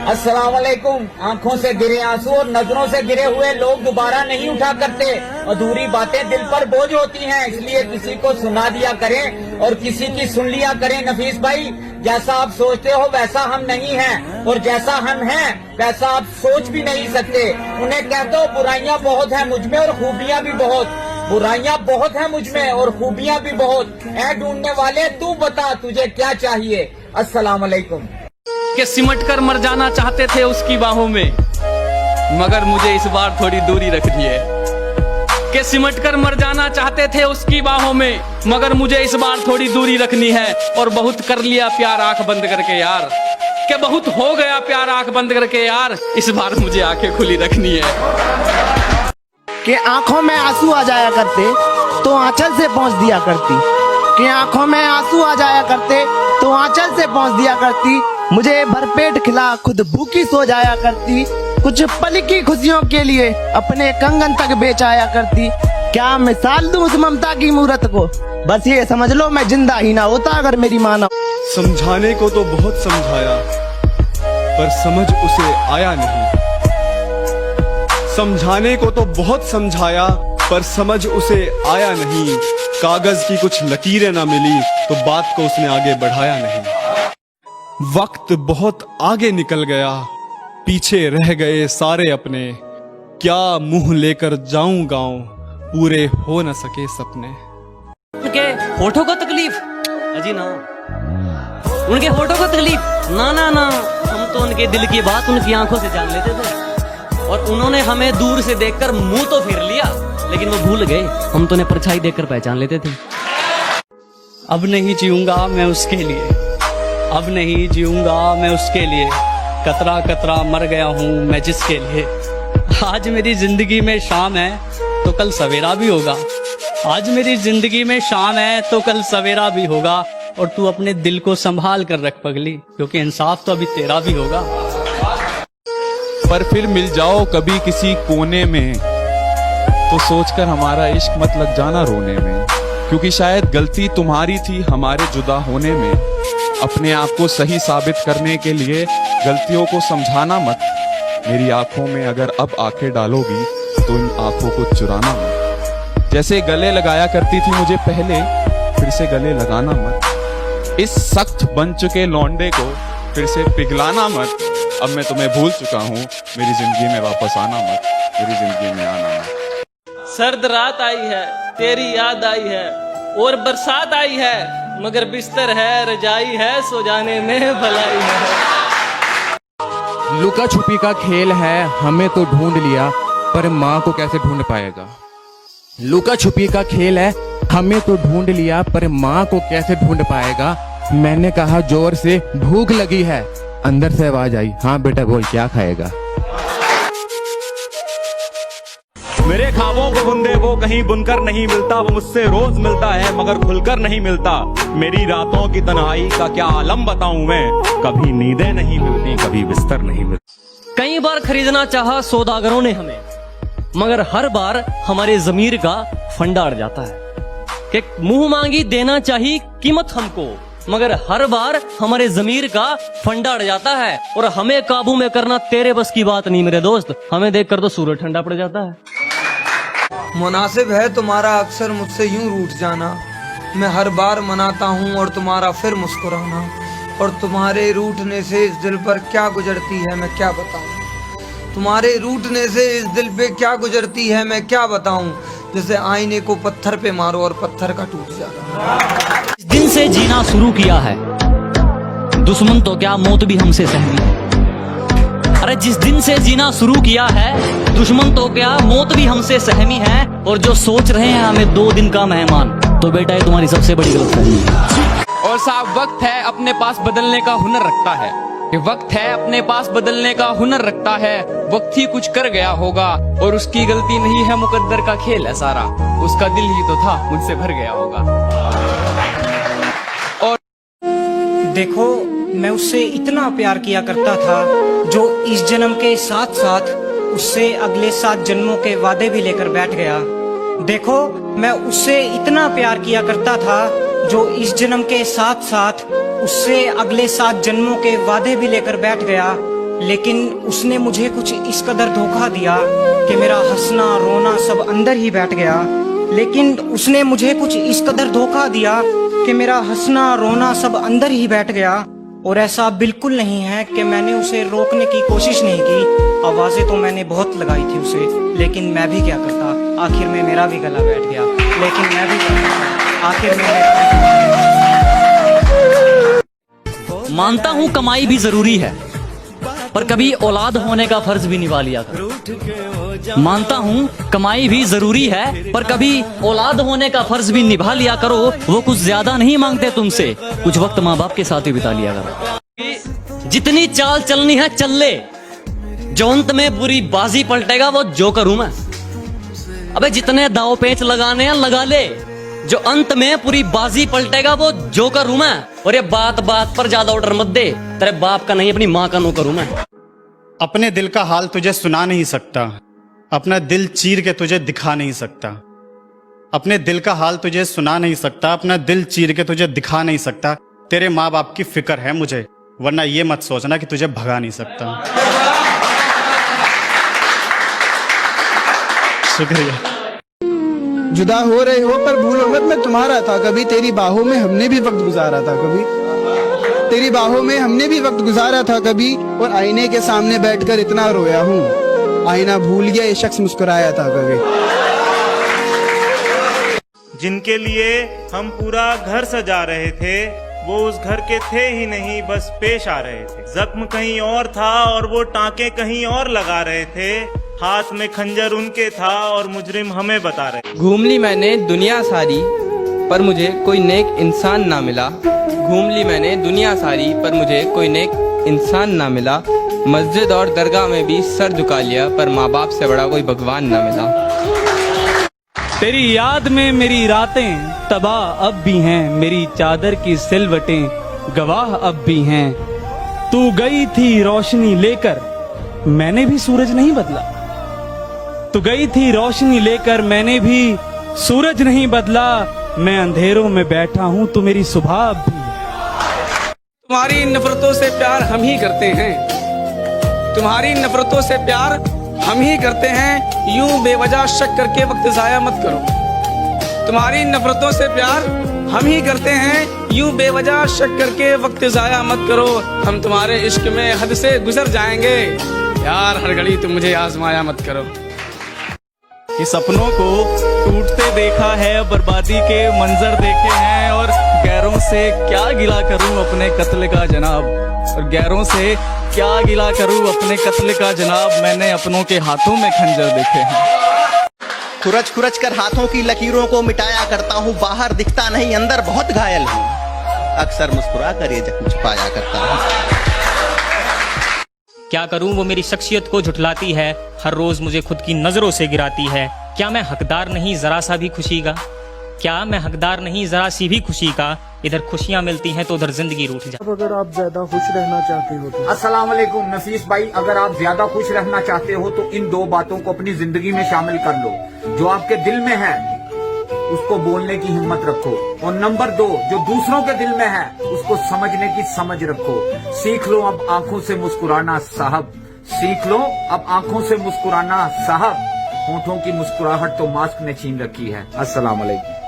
अस्सलाम वालेकुम। आंखों से गिरे आंसू और नजरों से गिरे हुए लोग दोबारा नहीं उठा करते। अधूरी बातें दिल पर बोझ होती हैं, इसलिए किसी को सुना दिया करें और किसी की सुन लिया करें। नफीस भाई, जैसा आप सोचते हो वैसा हम नहीं हैं, और जैसा हम हैं वैसा आप सोच भी नहीं सकते। उन्हें कह दो बुराइयां बहुत हैं मुझ में और खूबियां भी बहुत। बुराइयां बहुत हैं मुझ में और खूबियां भी बहुत। ऐ ढूंढने वाले, तू बता तुझे क्या चाहिए। अस्सलाम वालेकुम। के सिमट कर मर जाना चाहते थे उसकी बाहों में, मगर मुझे इस बार थोड़ी दूरी रखनी है। के सिमट कर मर जाना चाहते थे उसकी बाहों में, मगर मुझे इस बार थोड़ी दूरी रखनी है। और बहुत कर लिया प्यार आंख बंद करके यार, के बहुत हो गया प्यार आंख बंद करके यार, इस बार मुझे आंखें खुली रखनी है। कि आंखों में आंसू आ जाया करते तो आंचल से पहुंच दिया करती, कि आंखों में आंसू आ जाया करते तो आंचल से पहुंच दिया करती। मुझे भरपेट खिला खुद भूखी सो जाया करती, कुछ पल की खुशियों के लिए अपने कंगन तक बेच आया करती। क्या मिसाल दूं उस ममता की मूरत को, बस ये समझ लो मैं जिंदा ही ना होता अगर मेरी माँ ना। समझाने को तो बहुत समझाया पर समझ उसे आया नहीं। समझाने को तो बहुत समझाया पर समझ उसे आया नहीं। कागज की कुछ लकीरें ना मिली तो बात को उसने आगे बढ़ाया नहीं। वक्त बहुत आगे निकल गया, पीछे रह गए सारे अपने। क्या मुंह लेकर जाऊं गांव, पूरे हो न सके सपने। उनके होठों को तकलीफ अजी ना, उनके होठों को तकलीफ ना ना ना, हम तो उनके दिल की बात उनकी आंखों से जान लेते थे। और उन्होंने हमें दूर से देखकर मुंह तो फेर लिया, लेकिन वो भूल गए हम तो उन्हें परछाई देखकर पहचान लेते थे। अब नहीं जीऊंगा मैं उसके लिए, अब नहीं जीऊंगा मैं उसके लिए, कतरा कतरा मर गया हूँ मैं जिसके लिए। आज मेरी जिंदगी में शाम है तो कल सवेरा भी होगा, आज मेरी जिंदगी में शाम है तो कल सवेरा भी होगा। और तू अपने दिल को संभाल कर रख पगली, क्योंकि इंसाफ तो अभी तेरा भी होगा। पर फिर मिल जाओ कभी किसी कोने में, तो सोचकर हमारा इश्क मत लग जाना रोने में, क्योंकि शायद गलती तुम्हारी थी हमारे जुदा होने में। अपने आप को सही साबित करने के लिए गलतियों को समझाना मत। मेरी आंखों में अगर अब आंखें डालोगी तो इन आंखों को चुराना मत। जैसे गले लगाया करती थी मुझे पहले, फिर से गले लगाना मत। इस सख्त बन चुके लौंडे को फिर से पिघलाना मत। अब मैं तुम्हें भूल चुका हूँ, मेरी जिंदगी में वापस आना मत, मेरी जिंदगी में आना मत। सर्द रात आई है, तेरी याद आई है, और बरसात आई है, मगर बिस्तर है, रजाई है, सो जाने में भलाई है। लुका छुपी का खेल है, हमें तो ढूंढ लिया पर माँ को कैसे ढूंढ पाएगा। लुका छुपी का खेल है, हमें तो ढूंढ लिया पर माँ को कैसे ढूंढ पाएगा। मैंने कहा जोर से भूख लगी है, अंदर से आवाज आई हाँ बेटा बोल क्या खाएगा। मेरे ख्वाबों को बुन दे वो कहीं बुनकर नहीं मिलता, वो मुझसे रोज मिलता है मगर खुलकर नहीं मिलता। मेरी रातों की तन्हाई का क्या आलम बताऊं मैं, कभी नींदें नहीं मिलती कभी बिस्तर नहीं मिलता। कई बार खरीदना चाहा सौदागरों ने हमें, मगर हर बार हमारे जमीर का फंडा अड़ जाता है। कि मुंह मांगी देना चाहिए कीमत हमको, मगर हर बार हमारे जमीर का फंडा अड़ जाता है। और हमें काबू में करना तेरे बस की बात नहीं मेरे दोस्त, हमें देखकर तो सूरज ठंडा पड़ जाता है। मुनासिब है तुम्हारा अक्सर मुझसे यूं रूठ जाना, मैं हर बार मनाता हूँ और तुम्हारा फिर मुस्कुराना। और तुम्हारे रूठने से इस दिल पर क्या गुजरती है मैं क्या बताऊँ, तुम्हारे रूठने से इस दिल पे क्या गुजरती है मैं क्या बताऊँ। जैसे आईने को पत्थर पे मारो और पत्थर का टूट जाना। इस दिन से जीना शुरू किया है, दुश्मन तो क्या मौत भी हमसे सहमी है। अरे जिस दिन से जीना शुरू किया है, दुश्मन तो क्या मौत भी हमसे सहमी है। और जो सोच रहे हैं हमें 2 दिन का मेहमान, तो बेटा ये तुम्हारी सबसे बड़ी गलतफहमी है। और साहब वक्त है अपने पास बदलने का हुनर रखता है, ये वक्त है अपने पास बदलने का हुनर रखता है। वक्त ही कुछ कर गया होगा और उसकी गलती नहीं है, मुकद्दर का खेल है सारा, उसका दिल ही तो था मुझसे भर गया होगा। और देखो मैं उससे इतना प्यार किया करता था, जो इस जन्म के साथ साथ उससे अगले 7 जन्मों के वादे भी लेकर बैठ गया। देखो मैं उससे इतना प्यार किया करता था, जो इस जन्म के साथ साथ उससे अगले 7 जन्मों के वादे भी लेकर बैठ गया। लेकिन उसने मुझे कुछ इस कदर धोखा दिया कि मेरा हंसना रोना सब अंदर ही बैठ गया। लेकिन उसने मुझे कुछ इस कदर धोखा दिया कि मेरा हंसना रोना सब अंदर ही बैठ गया। और ऐसा बिल्कुल नहीं है कि मैंने उसे रोकने की कोशिश नहीं की। आवाजें तो मैंने बहुत लगाई थी उसे, लेकिन मैं भी क्या करता, आखिर में मेरा भी गला बैठ गया। लेकिन मैं भी क्या करता, आखिर में मानता हूँ कमाई भी जरूरी है, पर कभी औलाद होने का फर्ज भी निभा लिया करो। मानता हूँ कमाई भी जरूरी है, पर कभी औलाद होने का फर्ज भी निभा लिया करो। वो कुछ ज्यादा नहीं मांगते तुमसे, कुछ वक्त माँ बाप के साथ ही बिता लिया करो। जितनी चाल चलनी है चल ले, जो अंत में बुरी बाजी पलटेगा वो जोकर हूं मैं। अबे जितने दाव पेच लगाने हैं लगा ले, जो अंत में पूरी बाजी पलटेगा वो जोकर हूं मैं। और ये बात बात पर ज्यादा ऑर्डर मत दे, तेरे बाप का नहीं अपनी माँ का नौकर हूं मैं। अपने दिल का हाल तुझे सुना नहीं सकता, अपना दिल चीर के तुझे दिखा नहीं सकता। अपने दिल का हाल तुझे सुना नहीं सकता, अपना दिल चीर के तुझे दिखा नहीं सकता। तेरे माँ बाप की फिक्र है मुझे, वरना ये मत सोचना कि तुझे भगा नहीं सकता। शुक्रिया। जुदा हो रहे हो पर भूलो मत मैं तुम्हारा था कभी, तेरी बाहों में हमने भी वक्त गुजारा था कभी, तेरी बाहों में हमने भी वक्त गुजारा था कभी। और आईने के सामने बैठकर इतना रोया हूँ, आईना भूल गया ये शख्स मुस्कुराया था कभी। जिनके लिए हम पूरा घर सजा रहे थे, वो उस घर के थे ही नहीं, बस पेश आ रहे थे। जख्म कहीं और था और वो टांके कहीं और लगा रहे थे। हाथ में खंजर उनके था और मुजरिम हमें बता रहे। घूम ली मैंने दुनिया सारी पर मुझे कोई नेक इंसान ना मिला। घूम ली मैंने दुनिया सारी पर मुझे कोई नेक इंसान ना मिला। मस्जिद और दरगाह में भी सर झुका लिया पर माँ बाप से बड़ा कोई भगवान ना मिला। तेरी याद में मेरी रातें तबाह अब भी हैं, मेरी चादर की सिलवटें गवाह अब भी हैं। तू गई थी रोशनी लेकर, मैंने भी सूरज नहीं बदला। तू गई थी रोशनी लेकर, मैंने भी सूरज नहीं बदला। मैं अंधेरों में बैठा हूँ तो मेरी सुबह अब भी। तुम्हारी नफरतों से प्यार हम ही करते हैं, तुम्हारी नफरतों से प्यार हम ही करते हैं। यूं बेवजह शक करके वक्त जाया मत करो। तुम्हारी नफरतों से प्यार हम ही करते हैं, यूं बेवजह शक करके वक्त जाया मत करो। हम तुम्हारे इश्क में हद से गुजर जाएंगे, यार हर घड़ी तुम मुझे आजमाया मत करो। कि सपनों को टूटते देखा है, बर्बादी के मंजर देखे हैं, और गैरों से क्या गिला करूं अपने कत्ल का जनाब। और गैरों से क्या गिला करूं अपने कत्ल का जनाब, मैंने अपनों के हाथों में खंजर देखे हैं। खुरच खुरच कर हाथों की लकीरों को मिटाया करता हूँ, बाहर दिखता नहीं अंदर बहुत घायल हूँ। अक्सर मुस्कुरा कर ये जख्म छुपाया करता हूँ। क्या करूं वो मेरी शख्सियत को झुठलाती है, हर रोज मुझे खुद की नजरों से गिराती है। क्या मैं हकदार नहीं जरा सा भी खुशी का, क्या मैं हकदार नहीं जरा सी भी खुशी का। इधर खुशियां मिलती हैं तो उधर जिंदगी रूठ जाती। अगर आप ज्यादा खुश रहना चाहते हो तो अस्सलाम वालेकुम नफीस भाई, अगर आप ज्यादा खुश रहना चाहते हो तो इन दो बातों को अपनी जिंदगी में शामिल कर लो। जो आपके दिल में है उसको बोलने की हिम्मत रखो, और नंबर 2 जो दूसरों के दिल में है उसको समझने की समझ रखो। सीख लो अब आंखों से मुस्कुराना साहब, सीख लो अब आंखों से मुस्कुराना साहब। होठों की मुस्कुराहट तो मास्क ने छीन रखी है। अस्सलाम वालेकुम।